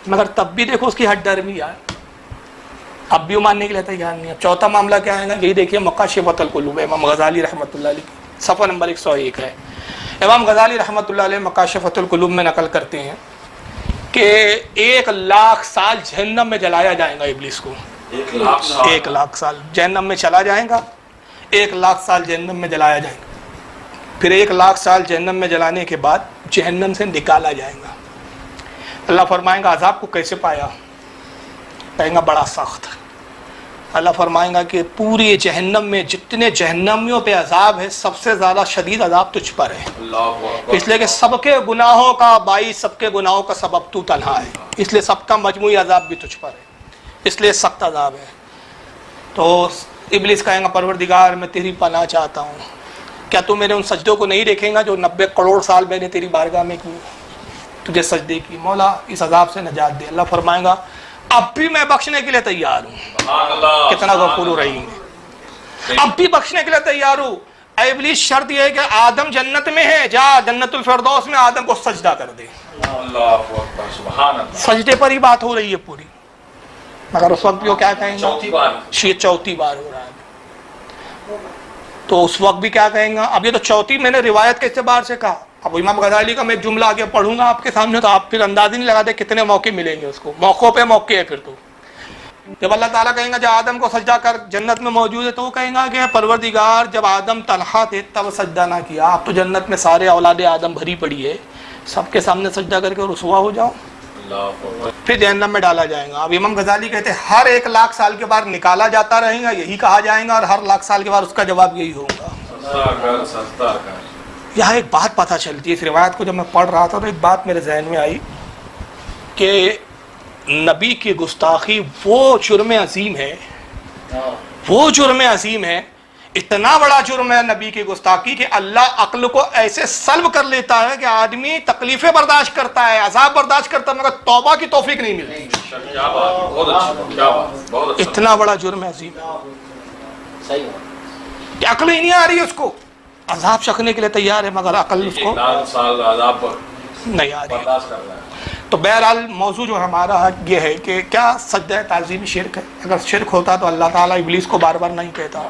مگر تب بھی دیکھو اس کی ہٹ ڈر بھی یار، اب بھی وہ ماننے کے لیے تیار نہیں ہے۔ چوتھا معاملہ کیا ہے نا، یہی دیکھیے مکاشفۃ القلوب امام غزالی رحمۃ اللہ علیہ کی صفحہ نمبر 101 ہے۔ امام غزالی رحمۃ اللہ علیہ مکاشفۃ القلوب میں نقل کرتے ہیں کہ 1,00,000 سال جہنم میں جلایا جائے گا ابلیس کو، 1,00,000 سال جہنم میں چلا جائے گا، 1,00,000 سال جہنم میں جلایا جائے گا، پھر 1,00,000 سال جہنم میں جلانے کے بعد جہنم سے نکالا جائے گا۔ اللہ فرمائے گا عذاب کو کیسے پایا؟ کہیں گا بڑا سخت۔ اللہ فرمائے گا کہ پوری جہنم میں جتنے جہنمیوں پہ عذاب ہے سب سے زیادہ شدید عذاب تجھ پر ہے، اس لیے کہ سب کے گناہوں کا باعث، سب کے گناہوں کا سبب تو تنہا ہے، اس لیے سب کا مجموعی عذاب بھی تجھ پر ہے، اس لیے سخت عذاب ہے۔ تو ابلیس کہیں گا پروردگار میں تیری پناہ چاہتا ہوں، کیا تو میرے ان سجدوں کو نہیں دیکھیں گا جو 90 کروڑ سال میں نے تیری بارگاہ میں کی، تجھے سجدے کی، مولا اس عذاب سے نجات دے۔ اللہ فرمائے گا اب بھی میں بخشنے کے لیے تیار ہوں، کتنا غفور رحیم ہے، اب بھی بخشنے کے لیے تیار ہوں۔ اے ابلیس شرط یہ ہے کہ آدم جنت میں ہے، جا جنت الفردوس میں آدم کو سجدہ کر دے۔ سجدے پر ہی بات ہو رہی ہے پوری، مگر اس وقت بھی وہ کیا کہیں گے؟ چوتھی بار ہو رہا ہے، تو اس وقت بھی کیا کہیں گا؟ اب یہ تو چوتھی میں نے روایت کے اعتبار سے کہا، اب امام غزالی کا میں ایک جملہ آگے پڑھوں گا آپ کے سامنے تو آپ پھر انداز ہی نہیں لگا دے کتنے موقع ملیں گے اس کو، موقعوں پہ موقع ہے۔ پھر تو جب اللہ تعالیٰ کہیں گا جب آدم کو سجدہ کر، جنت میں موجود ہے، تو وہ کہیں گا کہ پروردگار جب آدم تنہا تھے تب سجدہ نہ کیا، اب تو جنت میں سارے اولاد آدم بھری پڑی ہے، سب کے سامنے سجدہ کر کے رسوا ہو جاؤ، پھر جہنم میں ڈالا جائے گا۔ اب امام غزالی کہتے ہیں ہر 1,00,000 سال کے بعد نکالا جاتا رہے گا، یہی کہا جائے گا، اور ہر 1,00,000 سال کے بعد اس کا جواب یہی ہوگا۔ یہاں ایک بات پتہ چلتی ہے، اس روایت کو جب میں پڑھ رہا تھا تو ایک بات میرے ذہن میں آئی کہ نبی کی گستاخی وہ جرم عظیم ہے، وہ جرم عظیم ہے، اتنا بڑا جرم ہے نبی کی گستاخی کہ اللہ عقل کو ایسے سلب کر لیتا ہے کہ آدمی تکلیفیں برداشت کرتا ہے، عذاب برداشت کرتا ہے، مگر توبہ کی توفیق نہیں ملتی۔ اتنا بڑا جرم عظیم ہے کہ عقل ہی نہیں آ رہی اس کو، عذاب چکھنے کے لیے تیار ہے مگر عقل اس کو نہیں آ رہی۔ تو بہرحال موضوع جو ہمارا یہ ہے کہ کیا سجدہ تعظیم شرک ہے؟ اگر شرک ہوتا تو اللہ تعالیٰ ابلیس کو بار بار نہیں کہتا،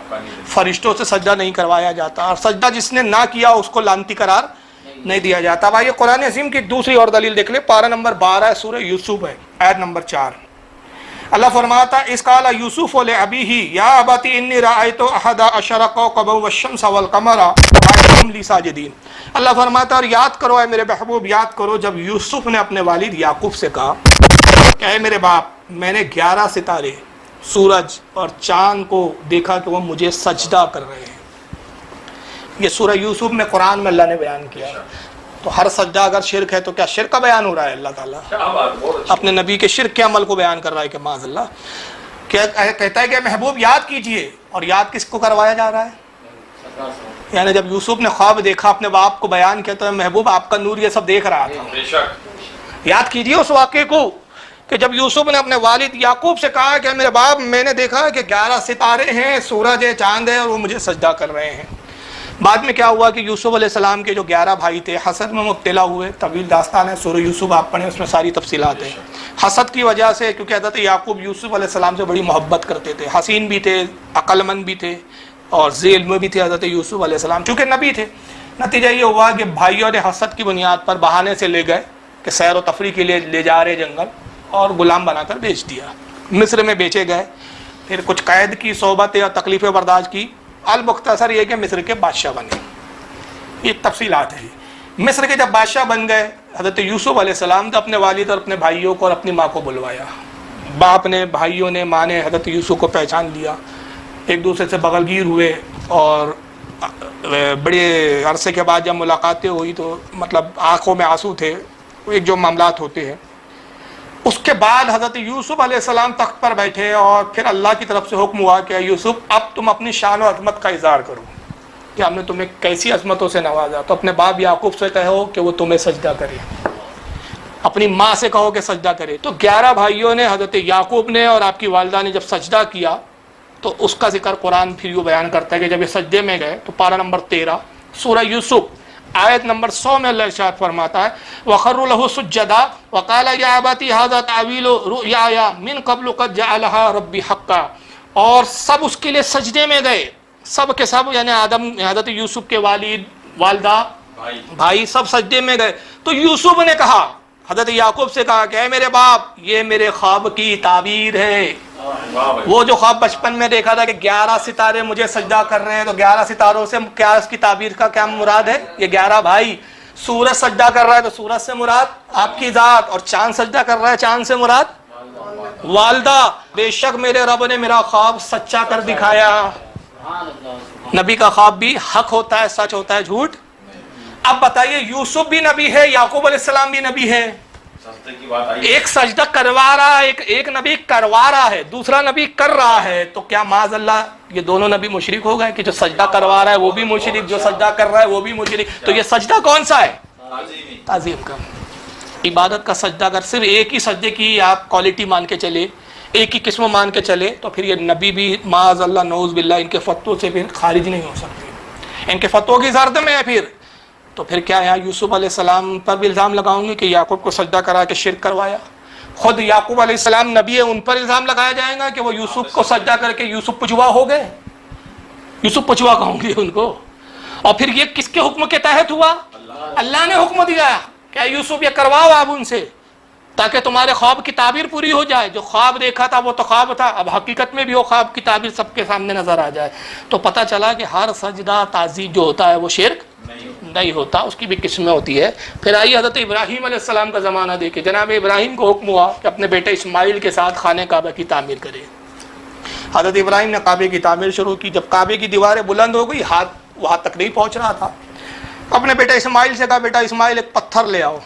فرشتوں سے سجدہ نہیں کروایا جاتا، اور سجدہ جس نے نہ کیا اس کو لعنتی قرار نہیں دیا جاتا۔ بھائی قرآن عظیم کی ایک دوسری اور دلیل دیکھ لیں، پارہ نمبر 12 سورہ یوسف ہے، آیت نمبر 4۔ اللہ فرماتا اس قال یوسف لابیہ یا ابت انی رأیت احد عشر کوکبا والشمس والقمر رأیتهم لی ساجدین۔ اللہ فرماتا اور یاد کرو اے میرے محبوب، یاد کرو جب یوسف نے اپنے والد یعقوب سے کہا کہ اے میرے باپ میں نے 11 ستارے، سورج اور چاند کو دیکھا کہ وہ مجھے سجدہ کر رہے ہیں۔ یہ سورہ یوسف میں قرآن میں اللہ نے بیان کیا۔ تو ہر سجدہ اگر شرک ہے تو کیا شرک کا بیان ہو رہا ہے؟ اللہ تعالیٰ اپنے نبی کے شرک کے عمل کو بیان کر رہا ہے کہ معاذ اللہ، کہتا ہے کہ محبوب یاد کیجئے، اور یاد کس کو کروایا جا رہا ہے؟ یعنی جب یوسف نے خواب دیکھا اپنے باپ کو بیان کیا تو محبوب آپ کا نور یہ سب دیکھ رہا تھا، یاد کیجئے اس واقعے کو کہ جب یوسف نے اپنے والد یعقوب سے کہا کہ میرے باپ میں نے دیکھا کہ 11 ستارے ہیں، سورج ہے، چاند ہے، اور وہ مجھے سجدہ کر رہے ہیں۔ بعد میں کیا ہوا کہ یوسف علیہ السلام کے جو 11 بھائی تھے حسد میں مبتلا ہوئے، طویل داستان ہے، سورہ یوسف آپ پڑھیں اس میں ساری تفصیلات ہیں۔ حسد کی وجہ سے، کیونکہ حضرت یعقوب یوسف علیہ السلام سے بڑی محبت کرتے تھے، حسین بھی تھے، عقل مند بھی تھے، اور ذی علم بھی تھے حضرت یوسف علیہ السلام، چونکہ نبی تھے۔ نتیجہ یہ ہوا کہ بھائیوں نے حسد کی بنیاد پر بہانے سے لے گئے کہ سیر و تفریح کے لیے لے جا رہے جنگل، اور غلام بنا کر بیچ دیا، مصر میں بیچے گئے، پھر کچھ قید کی صحبتیں اور تکلیفیں برداشت کی، المختصر یہ کہ مصر کے بادشاہ بنے۔ یہ تفصیلات ہیں۔ مصر کے جب بادشاہ بن گئے، حضرت یوسف علیہ السلام نے اپنے والد اور اپنے بھائیوں کو اور اپنی ماں کو بلوایا۔ باپ نے، بھائیوں نے، ماں نے حضرت یوسف کو پہچان لیا، ایک دوسرے سے بغل گیر ہوئے، اور بڑے عرصے کے بعد جب ملاقاتیں ہوئی تو مطلب آنکھوں میں آنسو تھے، ایک جو معاملات ہوتے ہیں۔ اس کے بعد حضرت یوسف علیہ السلام تخت پر بیٹھے، اور پھر اللہ کی طرف سے حکم ہوا کہ یوسف اب تم اپنی شان و عظمت کا اظہار کرو کہ ہم نے تمہیں کیسی عظمتوں سے نوازا۔ تو اپنے باپ یعقوب سے کہو کہ وہ تمہیں سجدہ کرے، اپنی ماں سے کہو کہ سجدہ کرے۔ تو 11 بھائیوں نے، حضرت یعقوب نے اور آپ کی والدہ نے جب سجدہ کیا تو اس کا ذکر قرآن پھر یوں بیان کرتا ہے کہ جب یہ سجدے میں گئے تو پارہ نمبر 13 سورہ یوسف آیت نمبر 100 میں اللہ ارشاد فرماتا ہے وَخَرُّوا لَهُ سُجَّدًا وَقَالَ يَا أَبَتِ هَذَا تَأْوِيلُ رُؤْيَايَ مِن قَبْلُ قَدْ جَعَلَهَا رَبِّي حَقًّا، اور سب اس کے لیے سجدے میں گئے، سب کے سب یعنی آدم، حضرت یوسف کے والد، والدہ، بھائی سب سجدے میں گئے۔ تو یوسف نے کہا، حضرت یعقوب سے کہا کہ اے میرے باپ، یہ میرے خواب کی تعبیر ہے۔ وہ جو خواب بچپن میں دیکھا تھا کہ 11 ستارے مجھے سجدہ کر رہے ہیں، تو 11 ستاروں سے کیا اس کی تعبیر کا کیا مراد ہے؟ یہ 11 بھائی۔ سورج سجدہ کر رہا ہے تو سورج سے مراد آپ کی ذات، اور چاند سجدہ کر رہا ہے، چاند سے مراد والدہ۔ بے شک میرے رب نے میرا خواب سچا کر دکھایا۔ نبی کا خواب بھی حق ہوتا ہے، سچ ہوتا ہے، جھوٹ۔ اب بتائیے، یوسف بھی نبی ہے، یعقوب علیہ السلام بھی نبی ہے۔ ایک سجدہ کروا رہا ہے، ایک نبی کروا رہا ہے، دوسرا نبی کر رہا ہے، تو کیا معاذ اللہ یہ دونوں نبی مشرک ہو گئے کہ جو سجدہ کروا رہا ہے وہ بھی مشرک، جو سجدہ کر رہا ہے وہ بھی مشرک؟ تو یہ سجدہ کون سا ہے؟ تعظیم کا، عبادت کا سجدہ۔ اگر صرف ایک ہی سجدے کی آپ کوالٹی مان کے چلے، ایک ہی قسم مان کے چلے، تو پھر یہ نبی بھی معاذ اللہ نعوذ باللہ ان کے فتووں سے پھر خارج نہیں ہو سکتے، ان کے فتووں کی زرد میں ہے پھر۔ تو پھر کیا یہاں یوسف علیہ السلام پر بھی الزام لگاؤں گے کہ یعقوب کو سجدہ کرا کے شرک کروایا؟ خود یعقوب علیہ السلام نبی ہے، ان پر الزام لگایا جائے گا کہ وہ یوسف کو سجدہ کر کے یوسف پچوا ہو گئے؟ یوسف پچوا کہوں گے ان کو؟ اور پھر یہ کس کے حکم کے تحت ہوا؟ اللہ نے حکم دیا کہ یوسف یہ کرواؤ آپ ان سے، تاکہ تمہارے خواب کی تعبیر پوری ہو جائے۔ جو خواب دیکھا تھا وہ تو خواب تھا، اب حقیقت میں بھی وہ خواب کی تعبیر سب کے سامنے نظر آ جائے۔ تو پتہ چلا کہ ہر سجدہ تعظیم جو ہوتا ہے وہ شرک نہیں ہوتا، اس کی بھی قسمیں ہوتی ہے۔ پھر آئیے حضرت ابراہیم علیہ السلام کا زمانہ دیکھیں، جناب ابراہیم کو حکم ہوا کہ اپنے بیٹے اسماعیل کے ساتھ خانہ کعبہ کی تعمیر کرے۔ حضرت ابراہیم نے کعبے کی تعمیر شروع کی۔ جب کعبے کی دیواریں بلند ہو گئی، ہاتھ وہاں تک نہیں پہنچ رہا تھا، اپنے بیٹے اسماعیل سے کہا بیٹا اسماعیل ایک پتھر لے آؤ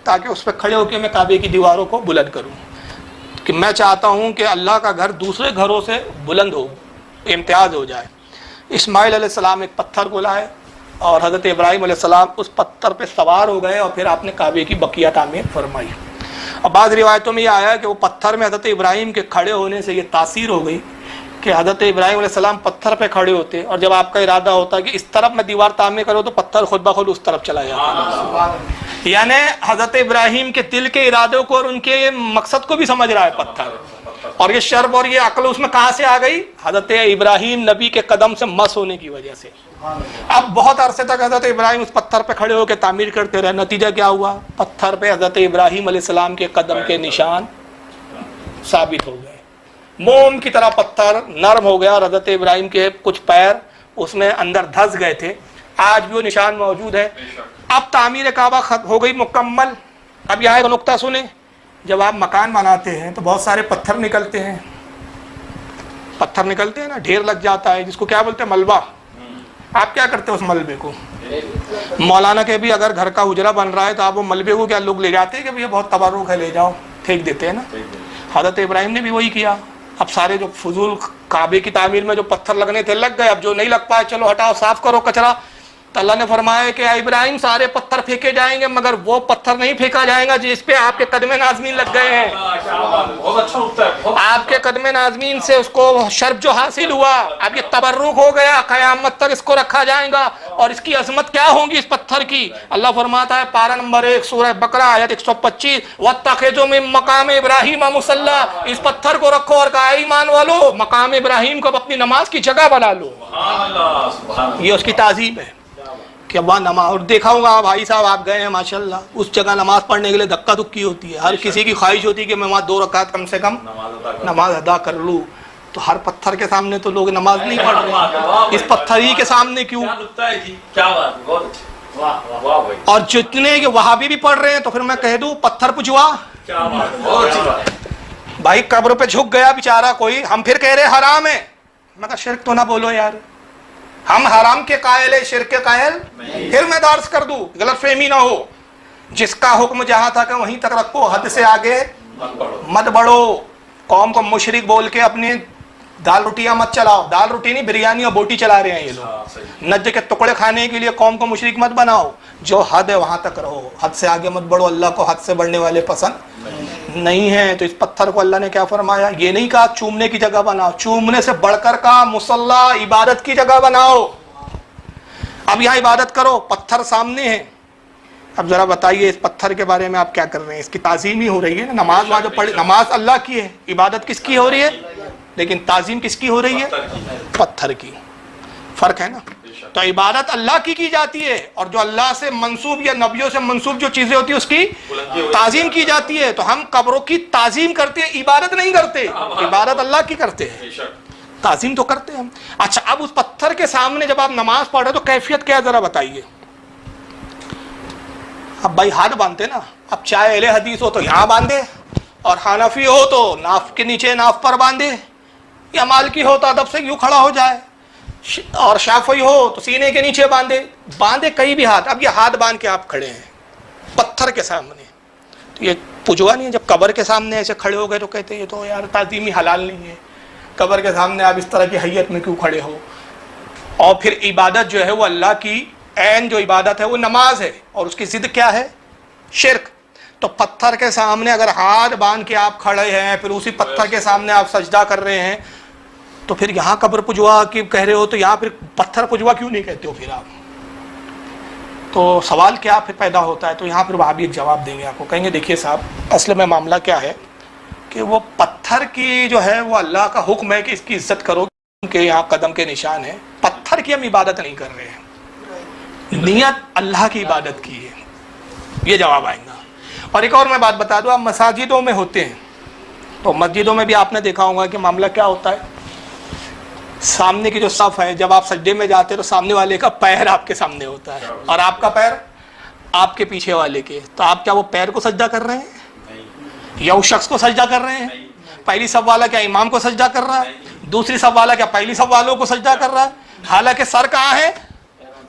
تاکہ اس پہ کھڑے ہو کے میں کعبے کی دیواروں کو بلند کروں، کہ میں چاہتا ہوں کہ اللہ کا گھر دوسرے گھروں سے بلند ہو، امتیاز ہو جائے۔ اسماعیل علیہ السلام ایک پتھر کو لائے اور حضرت ابراہیم علیہ السلام اس پتھر پہ سوار ہو گئے، اور پھر آپ نے کعبے کی بقیہ تعمیر فرمائی۔ اور بعض روایتوں میں یہ آیا کہ وہ پتھر میں حضرت ابراہیم کے کھڑے ہونے سے یہ تاثیر ہو گئی کہ حضرت ابراہیم علیہ السلام پتھر پہ کھڑے ہوتے، اور جب آپ کا ارادہ ہوتا کہ اس طرف میں دیوار تعمیر کرو تو پتھر خود بخود اس طرف چلا جاتا۔ یعنی حضرت ابراہیم کے دل کے ارادوں کو اور ان کے مقصد کو بھی سمجھ رہا ہے پتھر۔ اور یہ شرب اور یہ عقل اس میں کہاں سے آ گئی؟ حضرت ابراہیم نبی کے قدم سے مس ہونے کی وجہ سے۔ اب بہت عرصے تک حضرت ابراہیم اس پتھر پہ کھڑے ہو کے تعمیر کرتے رہے، نتیجہ کیا ہوا؟ پتھر پہ حضرت ابراہیم علیہ السلام کے قدم کے نشان ثابت ہو گئے، موم کی طرح پتھر نرم ہو گیا، اور حضرت ابراہیم کے کچھ پیر اس میں اندر دھس گئے تھے، آج بھی وہ نشان موجود ہے۔ اب تعمیر کعبہ ہو گئی مکمل۔ اب یہاں ایک نقطہ سنیں، جب آپ مکان بناتے ہیں تو بہت سارے پتھر نکلتے ہیں، پتھر نکلتے ہیں نا، ڈھیر لگ جاتا ہے، جس کو کیا بولتے ہیں؟ ملبہ۔ آپ کیا کرتے ہیں اس ملبے کو؟ مولانا کے بھی اگر گھر کا اجرا بن رہا ہے تو آپ وہ ملبے کو کیا لوگ لے جاتے ہیں کہ یہ بہت تبرک ہے، لے جاؤ، پھینک دیتے ہیں نا۔ حضرت ابراہیم نے بھی وہی کیا۔ اب سارے جو فضول کعبے کی تعمیر میں جو پتھر لگنے تھے لگ گئے، اب جو نہیں لگ پائے چلو ہٹاؤ، صاف کرو کچرا۔ تو اللہ نے فرمایا کہ اے ابراہیم سارے پتھر پھینکے جائیں گے، مگر وہ پتھر نہیں پھینکا جائے گا جس پہ آپ کے قدم نازمین لگ گئے ہیں۔ آپ کے قدم نازمین سے اس کو شرف جو حاصل ہوا، اب یہ تبرک ہو گیا، قیامت تک اس کو رکھا جائے گا، اور اس کی عظمت کیا ہوگی اس پتھر کی؟ اللہ فرماتا ہے پارہ نمبر 1 سورہ بقرہ آیت 125، وَاتَّخِذُوا مِن مَّقَامِ إِبْرَاهِيمَ مُصَلًّى، اس پتھر کو رکھو اور کہا ایمان والو مقام ابراہیم کو اپنی نماز کی جگہ بنا لو۔ یہ اس کی تعظیم ہے کہ وہاں نماز، اور دیکھا ہوگا بھائی صاحب آپ گئے ہیں ماشاءاللہ، اس جگہ نماز پڑھنے کے لیے دھکا دھکی ہوتی ہے، ہر کسی کی خواہش ہوتی ہے کہ میں وہاں 2 رکعت کم سے کم نماز ادا کر لوں۔ تو ہر پتھر کے سامنے تو لوگ نماز نہیں پڑھ رہے، اس پتھر ہی کے سامنے کیوں؟ اور جتنے کہ وہابی بھی پڑھ رہے ہیں تو پھر میں کہہ دوں پتھر پجوا بھائی قبر پہ جھک گیا بیچارہ کوئی، ہم پھر کہہ رہے حرام ہے۔ میں کہا شرک تو نہ بولو یار، ہم حرام کے قائل ہے، شرک کے قائل پھر میں درس کر دوں، غلط فہمی نہ ہو۔ جس کا حکم جہاں تھا کہ وہیں تک رکھو، حد سے آگے مت بڑھو۔ قوم کو مشرک بول کے اپنی دال روٹیاں مت چلاؤ، دال روٹی نہیں بریانی اور بوٹی چلا رہے ہیں یہ لوگ، نج کے ٹکڑے کھانے کے لیے قوم کو مشرک مت بناؤ۔ جو حد ہے وہاں تک رہو، حد سے آگے مت بڑھو، اللہ کو حد سے بڑھنے والے پسند نہیں ہیں۔ تو اس پتھر کو اللہ نے کیا فرمایا؟ یہ نہیں کہا چومنے کی جگہ بناؤ، چومنے سے بڑھ کر کہا مصلی عبادت کی جگہ بناؤ۔ اب یہاں عبادت کرو، پتھر سامنے ہے، اب ذرا بتائیے اس پتھر کے بارے میں آپ کیا کر رہے ہیں؟ اس کی تعظیم ہی ہو رہی ہے نا، نماز وہاں جو پڑھ، نماز اللہ کی ہے، عبادت کس کی ہو رہی ہے، لیکن تعظیم کس کی ہو رہی ہے؟ پتھر کی۔ فرق ہے نا؟ تو عبادت اللہ کی جاتی ہے، اور جو اللہ سے منسوب یا نبیوں سے منسوب جو چیزیں ہوتی ہیں اس کی تعظیم کی جاتی ہے۔ تو ہم قبروں کی تعظیم کرتے ہیں، عبادت نہیں کرتے، عبادت اللہ کی کرتے ہیں، تعظیم تو کرتے ہیں ہم۔ اچھا، اب اس پتھر کے سامنے جب آپ نماز پڑھ رہے تو کیفیت کیا ہے ذرا بتائیے؟ اب بھائی ہاتھ باندھتے نا، اب چاہے اہل حدیث ہو تو یہاں باندھے، اور حنفی ہو تو ناف کے نیچے ناف پر باندھے، یا مالکی ہو تو ادب سے یوں کھڑا ہو جائے، اور شافعی ہو تو سینے کے نیچے باندھے کئی بھی ہاتھ۔ اب یہ ہاتھ باندھ کے آپ کھڑے ہیں پتھر کے سامنے، تو یہ پجوا نہیں ہے؟ جب قبر کے سامنے ایسے کھڑے ہو گئے تو کہتے ہیں یہ تو یار تعظیمی حلال نہیں ہے، قبر کے سامنے آپ اس طرح کی حیت میں کیوں کھڑے ہو؟ اور پھر عبادت جو ہے وہ اللہ کی عین جو عبادت ہے وہ نماز ہے، اور اس کی ضد کیا ہے؟ شرک۔ تو پتھر کے سامنے اگر ہاتھ باندھ کے آپ کھڑے ہیں، پھر اسی پتھر کے سامنے آپ سجدہ کر رہے ہیں، تو پھر یہاں قبر پجوا کی کہہ رہے ہو تو یہاں پھر پتھر پجوا کیوں نہیں کہتے ہو پھر آپ؟ تو سوال کیا پھر پیدا ہوتا ہے؟ تو یہاں پھر وہابی ایک جواب دیں گے آپ کو، کہیں گے دیکھیے صاحب، اصل میں معاملہ کیا ہے کہ وہ پتھر کی جو ہے وہ اللہ کا حکم ہے کہ اس کی عزت کرو، کہ یہاں قدم کے نشان ہے، پتھر کی ہم عبادت نہیں کر رہے ہیں، نیت اللہ کی عبادت کی ہے، یہ جواب آئے گا۔ اور ایک اور میں بات بتا دوں، آپ مساجدوں میں ہوتے ہیں تو مسجدوں میں بھی آپ نے دیکھا ہوگا کہ معاملہ کیا ہوتا ہے، سامنے کی جو صف ہے، جب آپ سجدے میں جاتے ہیں تو سامنے والے کا پیر آپ کے سامنے ہوتا ہے، اور آپ کا پیر آپ کے پیچھے والے کے، تو آپ کیا وہ پیر کو سجدہ کر رہے ہیں یا اس شخص کو سجدہ کر رہے ہیں؟ پہلی صف والا کیا امام کو سجدہ کر رہا ہے، دوسری صف والا کیا پہلی صف والوں کو سجدہ کر رہا ہے؟ حالانکہ سر کہاں ہے؟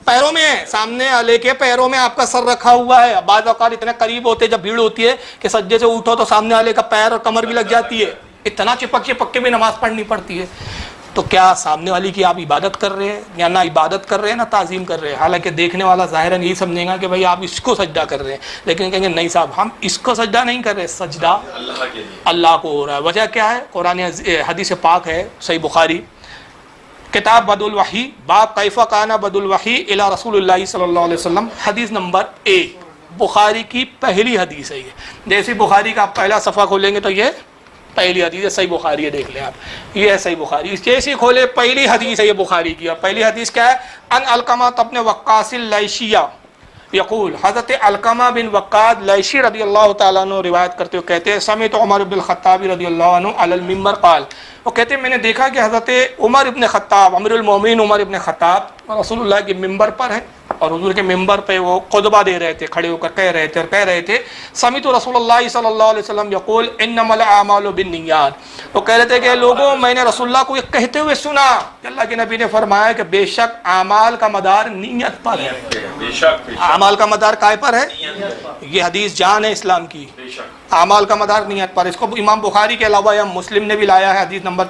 پیروں میں ہے، سامنے والے کے پیروں میں آپ کا سر رکھا ہوا ہے۔ بعض اوقات اتنے قریب ہوتے جب بھیڑ ہوتی ہے کہ سجدے سے اٹھو تو سامنے والے کا پیر اور کمر بھی لگ جاتی ہے، اتنا چپک کے بھی نماز پڑھنی پڑتی ہے۔ تو کیا سامنے والی کی آپ عبادت کر رہے ہیں، یا نہ عبادت کر رہے ہیں نہ تعظیم کر رہے ہیں؟ حالانکہ دیکھنے والا ظاہراً یہی سمجھے گا کہ بھائی آپ اس کو سجدہ کر رہے ہیں، لیکن کہیں گے نہیں صاحب ہم اس کو سجدہ نہیں کر رہے، سجدہ اللہ کو ہو رہا ہے۔ وجہ کیا ہے؟ قرآن حدیث پاک ہے، صحیح بخاری کتاب بد الوحی، باب کیف کان بد الوحی الی رسول اللہ صلی اللہ علیہ وسلم، حدیث نمبر 1، بخاری کی پہلی حدیث ہے یہ۔ جیسے بخاری کا آپ پہلا صفحہ کھولیں گے تو یہ پہلی حدیث ہے، صحیح بخاری ہے، دیکھ لیں آپ، یہ ہے صحیح بخاری۔ اس جیسے کھولے پہلی حدیث ہے یہ بخاری کی، اور پہلی حدیث کیا ہے؟ ان علقمہ ابن وقاص اللیشیہ یقول، حضرت علقمہ بن وقاص لیشی رضی اللہ تعالیٰ عنہ روایت کرتے ہوئے کہتے ہیں، سمعت عمر بن الخطاب رضی اللہ عنہ علی المنبر قال، وہ کہتے ہیں میں نے دیکھا کہ حضرت عمر ابن خطاب، امیر المومنین عمر ابن خطاب رسول اللہ کے ممبر پر ہیں، اور حضور کے ممبر پہ وہ خطبہ دے رہے تھے، کھڑے ہو کر کہہ رہے تھے سمعت رسول اللہ صلی اللہ علیہ وسلم یقول انما الاعمال بالنیات، وہ کہہ رہے تھے کہ لوگوں میں نے رسول اللہ کو یہ کہتے ہوئے سنا کہ اللہ کے نبی نے فرمایا کہ بے شک اعمال کا مدار نیت پر ہے، اعمال کا مدار کائے پر ہے؟ یہ حدیث جان ہے اسلام کی، اعمال کا مدار نیت پر۔ اس کو امام بخاری کے علاوہ امام مسلم نے بھی لایا ہے، حدیث نمبر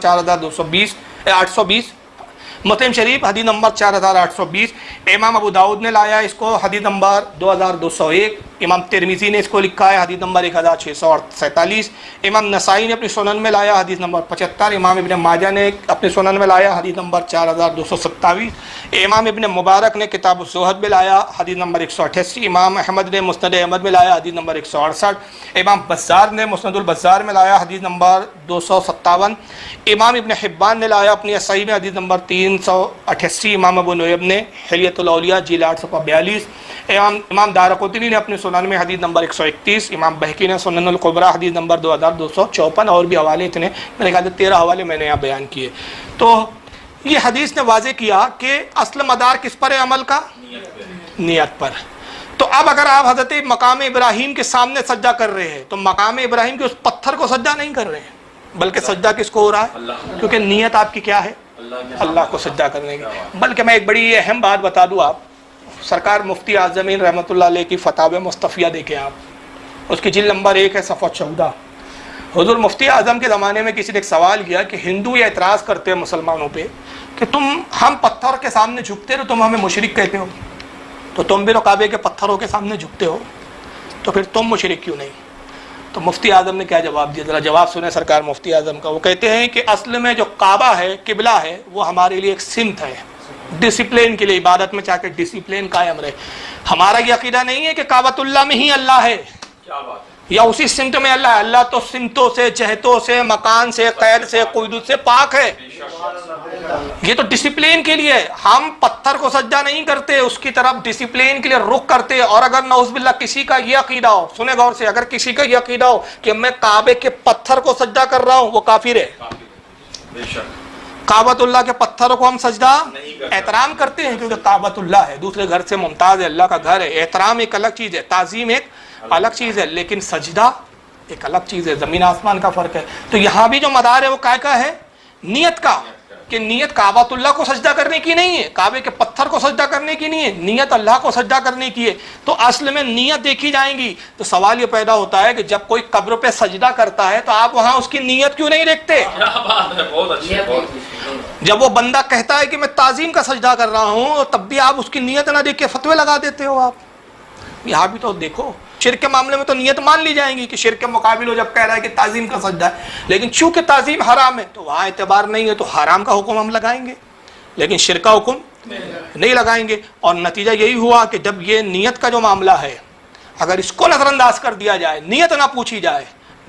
820، مسلم شریف حدیث نمبر 4820، امام ابو داؤد نے لایا اس کو حدیث نمبر 2201، امام ترمذی نے اس کو لکھا ہے حدیث نمبر 1647، امام نسائی نے اپنی سنن میں لایا حدیث نمبر 75، امام ابن ماجہ نے اپنی سنن میں لایا حدیث نمبر 4227، امام ابن مبارک نے کتاب الزہد میں لایا حدیث نمبر 188، امام احمد نے مسند احمد میں لایا حدیث نمبر 168، امام بزار نے مسند البزار میں لایا حدیث نمبر 257، امام ابن حبان نے لایا اپنی صحیح میں حدیث نمبر 388، امام ابو نعیم نے حلیۃ الاولیاء جلد 842، امام دارقطنی نے اپنے سنن میں حدیث نمبر 131، امام بہقی نے سنن القبری حدیث نمبر 2254، اور بھی حوالے اتنے، میرے خیال سے 13 حوالے میں نے یہاں بیان کیے۔ تو یہ حدیث نے واضح کیا کہ اصل مدار کس پر ہے عمل کا؟ نیت پر۔ تو اب اگر آپ حضرت مقام ابراہیم کے سامنے سجدہ کر رہے ہیں تو مقام ابراہیم کے اس پتھر کو سجدہ نہیں کر رہے ہیں، بلکہ سجدہ کس کو ہو رہا ہے؟ کیونکہ نیت آپ کی کیا ہے؟ اللہ کو سجدہ کرنے کی۔ بلکہ میں ایک بڑی اہم بات بتا دوں، آپ سرکار مفتی اعظمین رحمۃ اللہ علیہ کی فتاوی مصطفیہ دیکھیں آپ، اس کی جلد نمبر 1 ہے صفحہ 14۔ حضور مفتی اعظم کے زمانے میں کسی نے ایک سوال کیا کہ ہندو یہ اعتراض کرتے ہیں مسلمانوں پہ کہ ہم پتھر کے سامنے جھکتے تو تم ہمیں مشرک کہتے ہو، تو تم بھی کعبے کے پتھروں کے سامنے جھکتے ہو، تو پھر تم مشرک کیوں نہیں؟ تو مفتی اعظم نے کیا جواب دیا؟ ذرا جواب سنیں سرکار مفتی اعظم کا۔ وہ کہتے ہیں کہ اصل میں جو کعبہ ہے، قبلہ ہے، وہ ہمارے لیے ایک سمت ہے، ڈسپلین کے لیے عبادت میں چاہ کے ڈسپلین قائم رہے. ہمارا یہ عقیدہ نہیں ہے کہ کعبۃ اللہ میں ہی اللہ ہے یا اسی سمت میں اللہ ہے. اللہ تو سمتوں سے، جہتوں سے، مکان سے، قید سے، قیود سے پاک ہے. یہ تو ڈسپلین کے لیے. ہم پتھر کو سجدہ نہیں کرتے، اس کی طرف ڈسپلین کے لیے رخ کرتے. اور اگر نعوذ باللہ کسی کا یہ عقیدہ ہو، سنیں غور سے، اگر کسی کا یہ عقیدہ ہو کہ میں کعبے کے پتھر کو سجدہ کر رہا ہوں، وہ کافر ہے. کعبۃ اللہ کے پتھروں کو ہم سجدہ احترام کرتے ہیں کیونکہ کعبۃ اللہ ہے، دوسرے گھر سے ممتاز ہے، اللہ کا گھر ہے. احترام ایک الگ چیز ہے، تعظیم ایک الگ چیز ہے، لیکن سجدہ ایک الگ چیز ہے. زمین آسمان کا فرق ہے. تو یہاں بھی جو مدار ہے وہ کا ہے؟ نیت کا. کہ نیت کعبۃ اللہ کو سجدہ کرنے کی نہیں ہے، کعبے کے پتھر کو سجدہ کرنے کی نہیں ہے، نیت اللہ کو سجدہ کرنے کی ہے. تو اصل میں نیت دیکھی جائیں گی. تو سوال یہ پیدا ہوتا ہے کہ جب کوئی قبر پہ سجدہ کرتا ہے تو آپ وہاں اس کی نیت کیوں نہیں دیکھتے؟ جب وہ بندہ کہتا ہے کہ میں تعظیم کا سجدہ کر رہا ہوں، تب بھی آپ اس کی نیت نہ دیکھ کے فتوے لگا دیتے ہو. آپ یہاں بھی تو دیکھو، شرک کے معاملے میں تو نیت مان لی جائیں گی کہ شرک کے مقابل ہو جب کہہ رہا ہے کہ تعظیم کا سجدہ ہے، لیکن چونکہ تعظیم حرام ہے تو وہاں اعتبار نہیں ہے، تو حرام کا حکم ہم لگائیں گے لیکن شرک کا حکم نہیں لگائیں گے. اور نتیجہ یہی ہوا کہ جب یہ نیت کا جو معاملہ ہے، اگر اس کو نظر انداز کر دیا جائے، نیت نہ پوچھی جائے،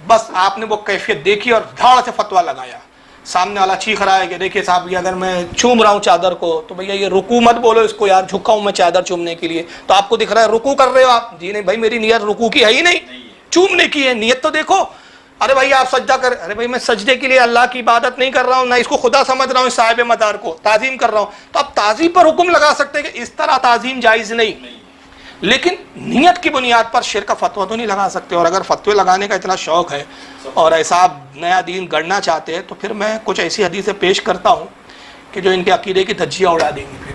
بس آپ نے وہ کیفیت دیکھی اور دھاڑ سے فتویٰ لگایا. سامنے والا چیخ رہا ہے کہ دیکھیے صاحب یہ اگر میں چوم رہا ہوں چادر کو تو بھیا یہ رکوع مت بولو اس کو یار، جھکا ہوں میں چادر چومنے کے لیے. تو آپ کو دکھ رہا ہے رکوع کر رہے ہو آپ. جی نہیں بھائی، میری نیت رکوع کی ہے ہی نہیں، چومنے کی ہے. نیت تو دیکھو. ارے بھائی آپ سجدہ کر، ارے بھائی میں سجدے کے لیے اللہ کی عبادت نہیں کر رہا ہوں، نہ اس کو خدا سمجھ رہا ہوں، صاحب مدار کو تعظیم کر رہا ہوں. تو آپ تعظیم پر حکم لگا سکتے ہیں کہ اس طرح تعظیم جائز نہیں، لیکن نیت کی بنیاد پر شرک کا فتویٰ تو نہیں لگا سکتے. اور اگر فتوے لگانے کا اتنا شوق ہے اور ایسا نیا دین گڑھنا چاہتے ہیں تو پھر میں کچھ ایسی حدیثیں پیش کرتا ہوں کہ جو ان کے عقیدے کی دھجیاں اڑا دیں گی پھر.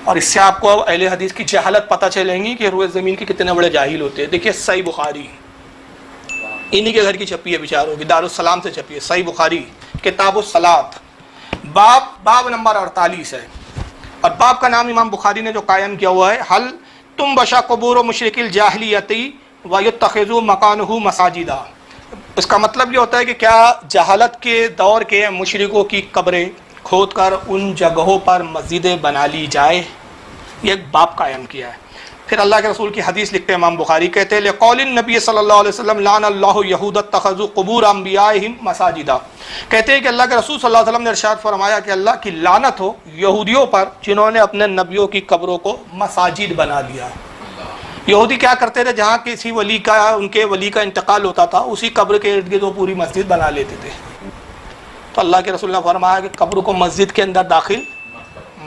اور اس سے آپ کو اہل حدیث کی جہالت پتہ چلیں گی کہ روئے زمین کے کتنے بڑے جاہل ہوتے ہیں. دیکھیے صحیح بخاری انہی کے گھر کی چھپی ہے بیچاروں کی، دارالسلام سے چھپی ہے. صحیح بخاری کتاب الصلاۃ، باب نمبر 48 ہے. اور باب کا نام امام بخاری نے جو قائم کیا ہوا ہے، حل تم بشا قبور و مشرک الجاہلیتی ویتخذوا مکانہ مساجدہ. اس کا مطلب یہ ہوتا ہے کہ کیا جہالت کے دور کے مشرکوں کی قبریں کھود کر ان جگہوں پر مسجدیں بنا لی جائے. یہ ایک باب قائم کیا ہے. پھر اللہ کے رسول کی حدیث لکھتے ہیں امام بخاری، کہتے ہیں لقول النبی صلی اللہ علیہ وسلم لعن اللہ یہود اتخذوا قبور انبیائہم مساجدہ. کہتے ہیں کہ اللہ کے رسول صلی اللہ علیہ وسلم نے ارشاد فرمایا کہ اللہ کی لعنت ہو یہودیوں پر جنہوں نے اپنے نبیوں کی قبروں کو مساجد بنا لیا. یہودی کیا کرتے تھے، جہاں کسی ولی کا، ان کے ولی کا انتقال ہوتا تھا، اسی قبر کے ارد گرد وہ پوری مسجد بنا لیتے تھے. تو اللہ کے رسول نے فرمایا کہ قبر کو مسجد کے اندر داخل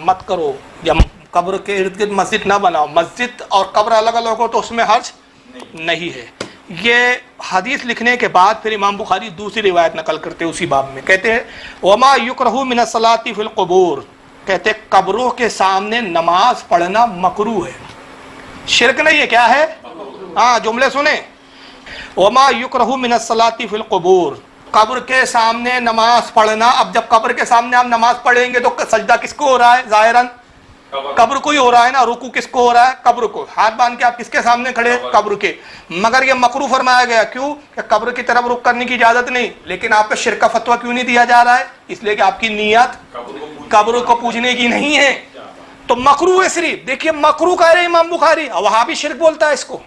مت کرو، یا قبر کے ارد گرد مسجد نہ بناؤ. مسجد اور قبر الگ الگ ہو تو اس میں حرج نہیں ہے. یہ حدیث لکھنے کے بعد پھر امام بخاری دوسری روایت نقل کرتے اسی باب میں، کہتے ہیں وما یکرہ من الصلاۃ فی القبور. کہتے ہیں قبروں کے سامنے نماز پڑھنا مکروہ ہے، شرک نہیں ہے، کیا ہے؟ ہاں جملے سنیں، وما یکرہ من الصلاۃ فی القبور، قبر کے سامنے نماز پڑھنا. اب جب قبر کے سامنے ہم نماز پڑھیں گے تو سجدہ کس کو ہو رہا ہے؟ ظاہراً قبر کو ہی ہو رہا ہے نا. رکوع کس کو ہو رہا ہے؟ قبر کو. ہاتھ باندھ کے آپ کس کے سامنے کھڑے؟ قبر کے. مگر یہ مکروہ فرمایا گیا، کیوں؟ کہ قبر کی طرف رخ کرنے کی اجازت نہیں. لیکن آپ پہ شرک کا فتویٰ کیوں نہیں دیا جا رہا ہے؟ اس لیے کہ آپ کی نیت قبر کو پوجنے کی نہیں ہے، تو مکروہ ہے صرف. دیکھیے مکروہ کہہ رہے امام بخاری، اور وہاں بھی شرک بولتا ہے اس کو.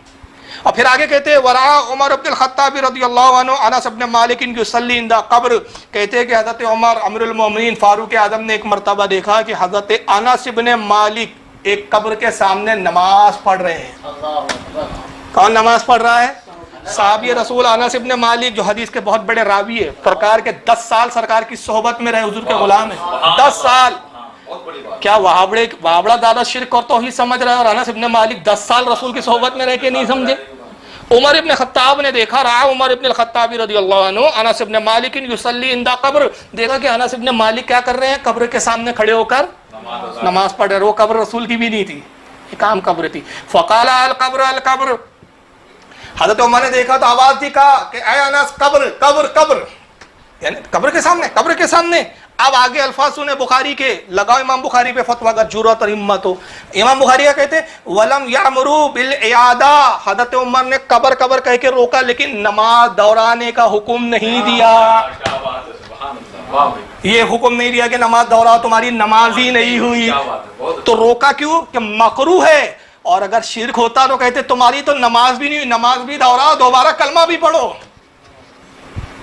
اور پھر آگے کہتے ہیں ورعا عمر بن الخطاب رضی اللہ عنہ انس بن مالک یصلی عند قبر. کہتے ہیں کہ حضرت عمر امیر المومنین فاروق اعظم نے ایک مرتبہ دیکھا کہ حضرت انس بن مالک ایک قبر کے سامنے نماز پڑھ رہے ہیں. کون نماز پڑھ رہا ہے؟ صحابی رسول انس بن مالک، جو حدیث کے بہت بڑے راوی ہے. سرکار کے 10 سال سرکار کی صحبت میں رہے، حضور کے غلام ہیں 10 سال. کیا وہابڑا زیادہ شرک اور توحید سمجھ رہا ہے، اور انس ابن مالک 10 سال رسول کی صحبت میں رہ کے نہیں سمجھے؟ عمر ابن خطاب نے دیکھا، رہا عمر ابن الخطاب رضی اللہ عنہ انس ابن مالک یصلی عند قبر. دیکھا کہ انس ابن مالک کیا کر رہے ہیں؟ قبر کے سامنے کھڑے ہو کر نماز پڑھ رہے. وہ قبر رسول کی بھی نہیں تھی، ایک عام قبر تھی. فقال القبر القبر. حضرت عمر نے دیکھا تو آواز دی، کہا کہ اے انس قبر قبر قبر، یعنی قبر کے سامنے، قبر کے سامنے. اب آگے الفاظ سنے بخاری کے، لگاؤ امام بخاری پہ فتویٰ اگر جرأت اور ہمت ہو. امام بخاری کیا کہتے ہیں ولم یامروا بالاعادہ. حضرت عمر نے قبر قبر کہہ کے روکا لیکن نماز دورانے کا حکم نہیں دیا. یہ حکم نہیں دیا کہ نماز دوہراؤ، تمہاری نماز ہی نہیں ہوئی، تو روکا کیوں کہ مکروہ ہے. اور اگر شرک ہوتا تو کہتے تمہاری تو نماز بھی نہیں ہوئی، نماز بھی دوہراؤ، دوبارہ کلمہ بھی پڑھو.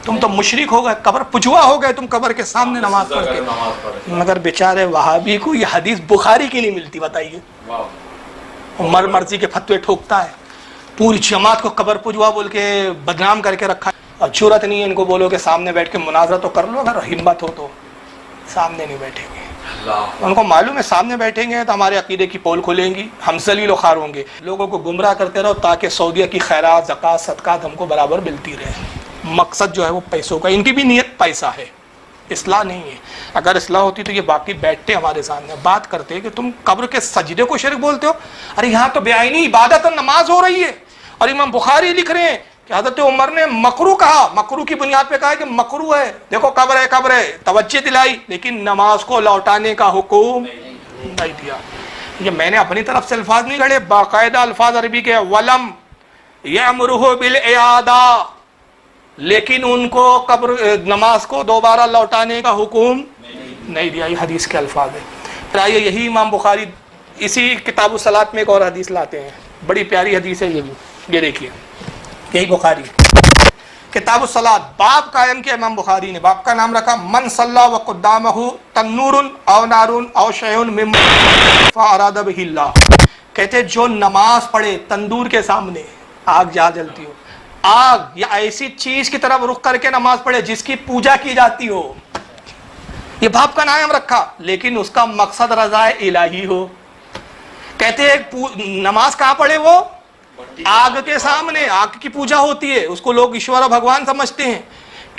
تم تو مشرک ہو گئے، قبر پجوا ہو گئے تم قبر کے سامنے نماز پڑھ کے. مگر بیچارے وہابی کو یہ حدیث بخاری کی نہیں ملتی، بتائیے. عمر مرضی کے فتوے ٹھوکتا ہے، پوری جماعت کو قبر پجوا بول کے بدنام کر کے رکھا ہے. اور جرأت نہیں ہے ان کو بولو کہ سامنے بیٹھ کے مناظرہ تو کر لو، اگر ہمت ہو تو سامنے نہیں بیٹھیں گے. ان کو معلوم ہے سامنے بیٹھیں گے تو ہمارے عقیدے کی پول کھلیں گی، ہم ذلیل و خوار ہوں گے. لوگوں کو گمراہ کرتے رہو تاکہ سعودیہ کی خیرات، زکوٰۃ، صدقات ہم کو برابر ملتی رہے. مقصد جو ہے وہ پیسوں کا، ان کی بھی نیت پیسہ ہے، اصلاح نہیں ہے. اگر اصلاح ہوتی تو یہ باقی بیٹھتے ہمارے سامنے بات کرتے کہ تم قبر کے سجدے کو شرک بولتے ہو. ارے یہاں تو بعینی عبادت اور نماز ہو رہی ہے. اور امام بخاری لکھ رہے ہیں کہ حضرت عمر نے مکروہ کہا، مکروہ کی بنیاد پہ کہا کہ مکروہ ہے، دیکھو قبر ہے، قبر ہے، توجہ دلائی، لیکن نماز کو لوٹانے کا حکم نہیں دیا. یہ میں نے اپنی طرف سے الفاظ نہیں گھڑے، باقاعدہ الفاظ عربی کے. ولم یامرہ بالاعادہ، لیکن ان کو قبر نماز کو دوبارہ لوٹانے کا حکم نہیں دیا. یہ حدیث کے الفاظ ہے. پھر آئیے یہی امام بخاری اسی کتاب الصلاۃ میں ایک اور حدیث لاتے ہیں، بڑی پیاری حدیث ہے یہ بھی. یہ دیکھیے یہی بخاری کتاب الصلاۃ باب قائم کیا امام بخاری نے. باب کا نام رکھا من صلی وقدامہ تنور او نار او شیء مما فاراد بہ اللہ. کہتے جو نماز پڑھے تندور کے سامنے، آگ جہاں جلتی ہو، آگ یا ایسی چیز کی طرف رخ کر کے نماز پڑھے جس کی پوجا کی جاتی ہو. یہ باب کا نام رکھا، لیکن اس کا مقصد رضا الہی ہو. کہتے ہیں نماز کہاں پڑھے؟ وہ آگ کے سامنے، آگ کی پوجا ہوتی ہے، اس کو لوگ ایشور بھگوان سمجھتے ہیں.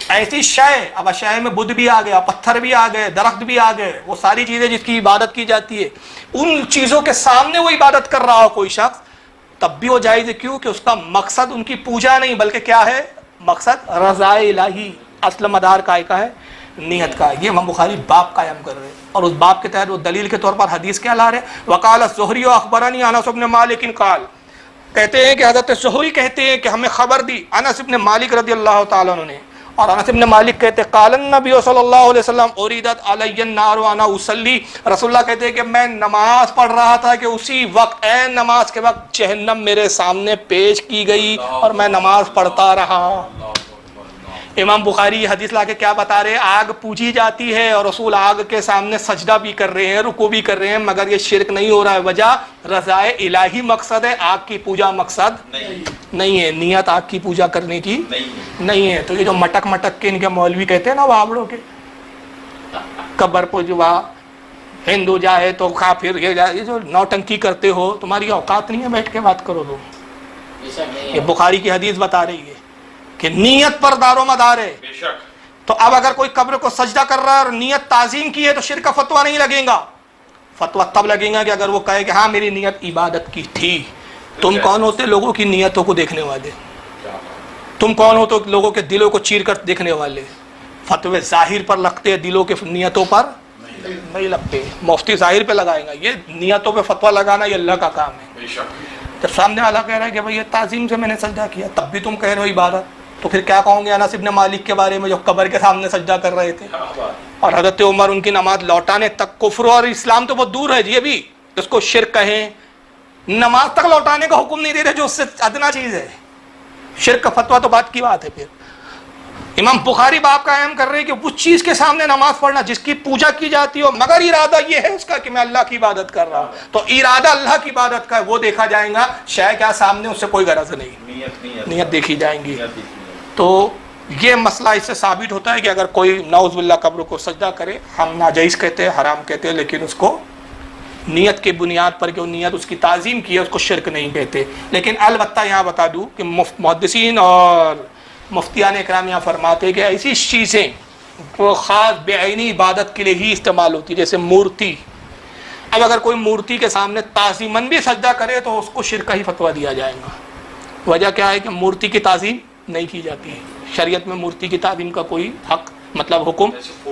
ایسی شے، اب شے میں بدھ بھی آ گیا، پتھر بھی آ گئے، درخت بھی آ گئے، وہ ساری چیزیں جس کی عبادت کی جاتی ہے، ان چیزوں کے سامنے وہ عبادت کر رہا ہو کوئی شخص، تب بھی وہ جائز ہے. کیوں کہ اس کا مقصد ان کی پوجا نہیں بلکہ کیا ہے؟ مقصد رضا الہی. اصل مدار کا ہے نیت کا. یہ امام بخاری باب قائم کر رہے ہیں، اور اس باب کے تحت وہ دلیل کے طور پر حدیث کیا لا رہے ہیں؟ وقال الزہری اخبرنی انس بن مالک قال، کہتے ہیں کہ حضرت زہری کہتے ہیں کہ ہمیں خبر دی انس بن مالک رضی اللہ تعالیٰ عنہ نے. اور انس بن مالک کہتے قال النبی صلی اللہ علیہ وسلم اریدت علی النار وانا اصلی. رسول اللہ کہتے ہیں کہ میں نماز پڑھ رہا تھا کہ اسی وقت، اے نماز کے وقت، جہنم میرے سامنے پیش کی گئی اور میں نماز پڑھتا رہا. امام بخاری یہ حدیث لا کے کیا بتا رہے ہیں؟ آگ پوجی جاتی ہے اور رسول آگ کے سامنے سجدہ بھی کر رہے ہیں، رکوع بھی کر رہے ہیں، مگر یہ شرک نہیں ہو رہا ہے. وجہ رضا الہی مقصد ہے، آگ کی پوجا مقصد نہیں ہے. نیت آگ کی پوجا کرنے کی نہیں ہے. تو یہ جو مٹک مٹک کے ان کے مولوی کہتے ہیں نا وابڑوں کے، قبر پوجوا، ہندو جائے تو کافر، یہ جو نوٹنکی کرتے ہو، تمہاری اوقات نہیں ہے بیٹھ کے بات کرو. لو یہ بخاری کی حدیث بتا رہی ہے کہ نیت پر دار و مدار ہے. تو اب اگر کوئی قبر کو سجدہ کر رہا ہے اور نیت تعظیم کی ہے تو شرک کا فتویٰ نہیں لگے گا. فتویٰ تب لگے گا کہ اگر وہ کہے کہ ہاں میری نیت عبادت کی تھی. تم کون ہوتے لوگوں کی نیتوں کو دیکھنے والے؟ تم کون ہو تو لوگوں کے دلوں کو چیر کر دیکھنے والے؟ فتوے ظاہر پر لگتے ہیں، دلوں کے نیتوں پر نہیں لگتے. مفتی ظاہر پہ لگائے گا، یہ نیتوں پہ فتویٰ لگانا یہ اللہ کا کام ہے. جب سامنے والا کہہ رہا ہے کہ بھئی یہ تعظیم سے میں نے سجدہ کیا، تب بھی تم کہہ رہے ہو عبادت، تو پھر کیا کہوں گے انس ابن مالک کے بارے میں جو قبر کے سامنے سجدہ کر رہے تھے؟ اور حضرت عمر ان کی نماز لوٹانے تک، کفر اور اسلام تو بہت دور ہے جی، ابھی اس کو شرک کہیں، نماز تک لوٹانے کا حکم نہیں دے رہے جو اس سے ادنا چیز ہے. شرک کا فتویٰ تو بات کی بات ہے. پھر امام بخاری باب قائم کر رہے ہیں کہ اس چیز کے سامنے نماز پڑھنا جس کی پوجا کی جاتی ہو، مگر ارادہ یہ ہے اس کا کہ میں اللہ کی عبادت کر رہا ہوں، تو ارادہ اللہ کی عبادت کا ہے، وہ دیکھا جائے گا. شاید کیا سامنے اس سے کوئی غرض نہیں، نیت دیکھی جائیں گی. تو یہ مسئلہ اس سے ثابت ہوتا ہے کہ اگر کوئی نعوذ باللہ قبر کو سجدہ کرے، ہم ناجائز کہتے ہیں، حرام کہتے ہیں، لیکن اس کو نیت کے بنیاد پر، کہ نیت اس کی تعظیم کی ہے، اس کو شرک نہیں کہتے. لیکن البتہ یہاں بتا دوں کہ محدثین اور مفتیان اکرام یہاں فرماتے کہ ایسی چیزیں وہ خاص بعینی عبادت کے لیے ہی استعمال ہوتی ہے، جیسے مورتی. اب اگر کوئی مورتی کے سامنے تعظیماً بھی سجدہ کرے تو اس کو شرک کا ہی فتویٰ دیا جائے گا. وجہ کیا ہے کہ مورتی کی تعظیم نہیں کی جاتی ہے. شریعت میں مورتی کی تعظیم کا کوئی حق، مطلب حکم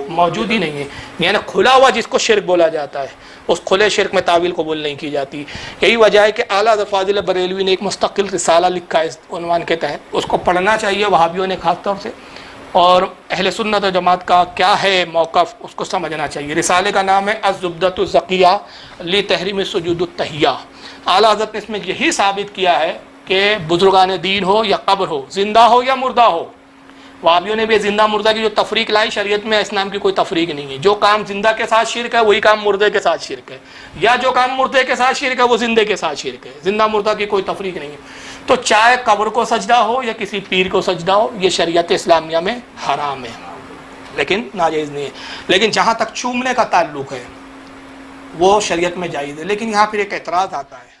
موجود ہی نہیں ہے. یعنی کھلا ہوا جس کو شرک بولا جاتا ہے، اس کھلے شرک میں تعویل قبول نہیں کی جاتی. یہی وجہ ہے کہ اعلیٰ فاضل بریلوی نے ایک مستقل رسالہ لکھا ہے اس عنوان کے تحت، اس کو پڑھنا چاہیے وہابیوں نے خاص طور سے. اور اہل سنت و جماعت کا کیا ہے موقف اس کو سمجھنا چاہیے. رسالے کا نام ہے الزبدۃ الزکیہ لتحریم سجود التحیہ. اعلیٰ حضرت نے اس میں یہی ثابت کیا ہے کہ بزرگان دین ہو یا قبر ہو، زندہ ہو یا مردہ ہو. وہابیوں نے بھی زندہ مردہ کی جو تفریق لائی، شریعت میں اسلام کی کوئی تفریق نہیں ہے. جو کام زندہ کے ساتھ شرک ہے وہی کام مردے کے ساتھ شرک ہے، یا جو کام مردے کے ساتھ شرک ہے وہ زندے کے ساتھ شرک ہے. زندہ مردہ کی کوئی تفریق نہیں ہے. تو چاہے قبر کو سجدہ ہو یا کسی پیر کو سجدہ ہو، یہ شریعت اسلامیہ میں حرام ہے، لیکن ناجائز نہیں ہے. لیکن جہاں تک چومنے کا تعلق ہے وہ شریعت میں جائز ہے. لیکن یہاں پھر ایک اعتراض آتا ہے